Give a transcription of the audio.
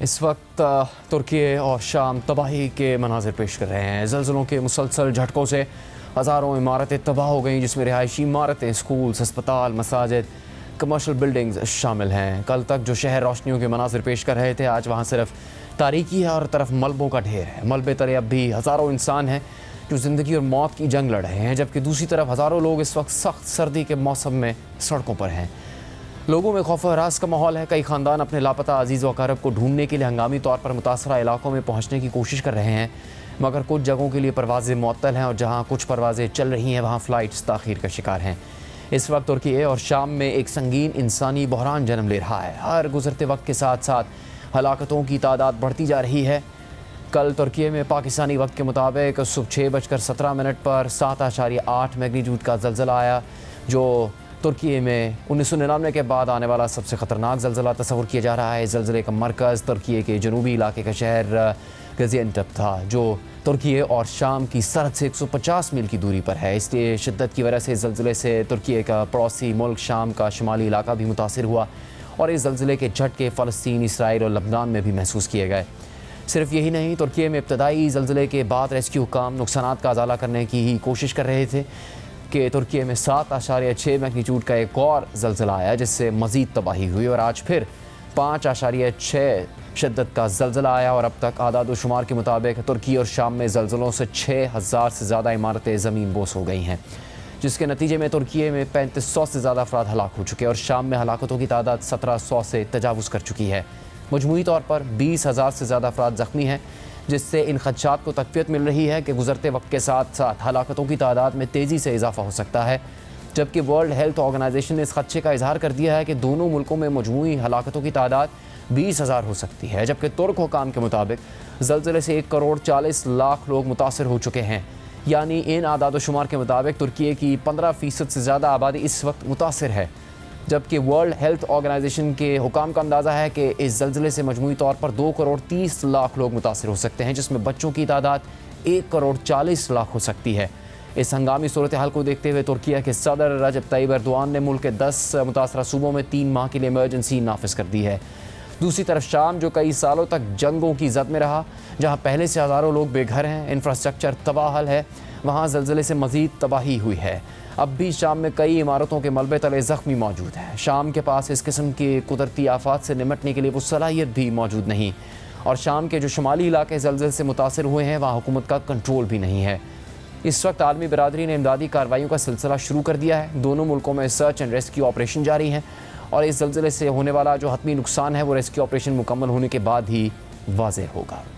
इस वक्त तुर्की और शाम तबाही के मनाजिर पेश कर रहे हैं। ज़लज़लों के मुसलसल झटकों से हज़ारों इमारतें तबाह हो गईं, जिसमें रिहायशी इमारतें, स्कूल्स, अस्पताल, मसाजिद, कमर्शल बिल्डिंग्स शामिल हैं। कल तक जो शहर रोशनियों के मनाजिर पेश कर रहे थे, आज वहाँ सिर्फ तारीकी है और तरफ मलबों का ढेर है। मलबे तले अब भी हज़ारों इंसान हैं जो ज़िंदगी और मौत की जंग लड़ रहे हैं, जबकि दूसरी तरफ हज़ारों लोग इस वक्त सख्त सर्दी के मौसम में सड़कों पर हैं। लोगों में खौफ हरास का माहौल है। कई ख़ानदान अपने लापता अजीज़ व अक़ारब को ढूंढने के लिए हंगामी तौर पर मुतासरा इलाकों में पहुँचने की कोशिश कर रहे हैं, मगर कुछ जगहों के लिए परवाज़ें मुअत्तल हैं और जहाँ कुछ परवाज़ें चल रही हैं वहाँ फ़्लाइट्स ताख़ीर का शिकार हैं। इस वक्त तुर्की और शाम में एक संगीन इंसानी बहरान जन्म ले रहा है। हर गुज़रते वक्त के साथ साथ हलाकतों की तादाद बढ़ती जा रही है। कल तुर्की में पाकिस्तानी वक्त के मुताबिक सुबह 6:17 पर 7.8 मैग्नीट्यूड का ज़लज़ला आया, जो तुर्की में 1999 के बाद आने वाला सबसे ख़तरनाक ज़लज़ला तस्वुर किया जा रहा है। इस ज़लज़ले का मरकज़ तुर्की के जनूबी इलाके का शहर गाज़ियान्टेप था, जो तुर्की और शाम की सरहद से 150 मील की दूरी पर है। इसलिए शिद्दत की वजह से इस ज़लज़ले से तुर्की का पड़ोसी मुल्क शाम का शुमाली इलाका भी मुतासिर हुआ और इस ज़लज़ले के झटके फ़लस्तीन, इसराइल और लबनान में भी महसूस किए गए। सिर्फ यही नहीं, तुर्की में इब्तदाई ज़लज़ले के बाद रेस्क्यू काम नुकसानात का अज़ाला करने की ही कोशिश कर रहे थे कि तुर्की में 7.6 मैग्नीट्यूड का एक और ज़लज़ला आया, जिससे मज़ीद तबाही हुई और आज फिर 5.6 शिद्दत का ज़लज़ला आया और अब तक आदाद व शुमार के मुताबिक तुर्की और शाम में ज़लज़लों से 6,000 से ज़्यादा इमारतें ज़मीन बोस हो गई हैं, जिसके नतीजे में तुर्की में 3500 से ज़्यादा अफराद हलाक हो चुके हैं और शाम में हलाकतों की तादाद 1700 से तजावुज़ कर चुकी है। मजमूई तौर पर 20,000 से ज़्यादा अफराद ज़ख्मी हैं, जिससे इन खदशात को तक़वियत मिल रही है कि गुज़रते वक्त के साथ साथ हलाकतों की तादाद में तेज़ी से इजाफ़ा हो सकता है। जबकि वर्ल्ड हेल्थ ऑर्गेनाइजेशन ने इस खदशे का इजहार कर दिया है कि दोनों मुल्कों में मजमूई हलाकतों की तादाद 20,000 हो सकती है। जबकि तुर्क हुकाम के मुताबिक ज़लज़ले से 1,40,00,000 लोग मुतासर हो चुके हैं, यानी इन आदाद शुमार के मुताबिक तुर्की की 15% से ज़्यादा आबादी इस वक्त मुतासर है। जबकि वर्ल्ड हेल्थ ऑर्गेनाइजेशन के हुकाम का अंदाज़ा है कि इस ज़लज़ले से मजमूई तौर पर 2,30,00,000 लोग मुतासर हो सकते हैं, जिसमें बच्चों की तादाद 1,40,00,000 हो सकती है। इस हंगामी सूरत हाल को देखते हुए तुर्की के सदर रजब तैयब एर्दोआन ने मुल्क के 10 मुतासरा सूबों में 3 माह के लिए इमरजेंसी नाफिज कर दी है। दूसरी तरफ शाम, जो कई सालों तक जंगों की जद में रहा, जहाँ पहले से हज़ारों लोग बेघर हैं, इंफ्रास्ट्रक्चर तबाहल है, वहाँ ज़लज़ले से मज़ीद तबाही हुई है। अब भी शाम में कई इमारतों के मलबे तले ज़ख्मी मौजूद हैं। शाम के पास इस किस्म की कुदरती आफात से निमटने के लिए वो सलाहियत भी मौजूद नहीं और शाम के जो शुमाली इलाके ज़लज़ले से मुतासर हुए हैं, वहाँ हुकूमत का कंट्रोल भी नहीं है। इस वक्त आलमी बिरादरी ने इमदादी कार्रवाइयों का सिलसिला शुरू कर दिया है। दोनों मुल्कों में सर्च एंड रेस्क्यू ऑपरेशन जारी हैं और इस ज़लज़ले से होने वाला जो हतमी नुकसान है वो रेस्क्यू ऑपरेशन मुकम्मल होने के बाद ही वाज़ेह होगा।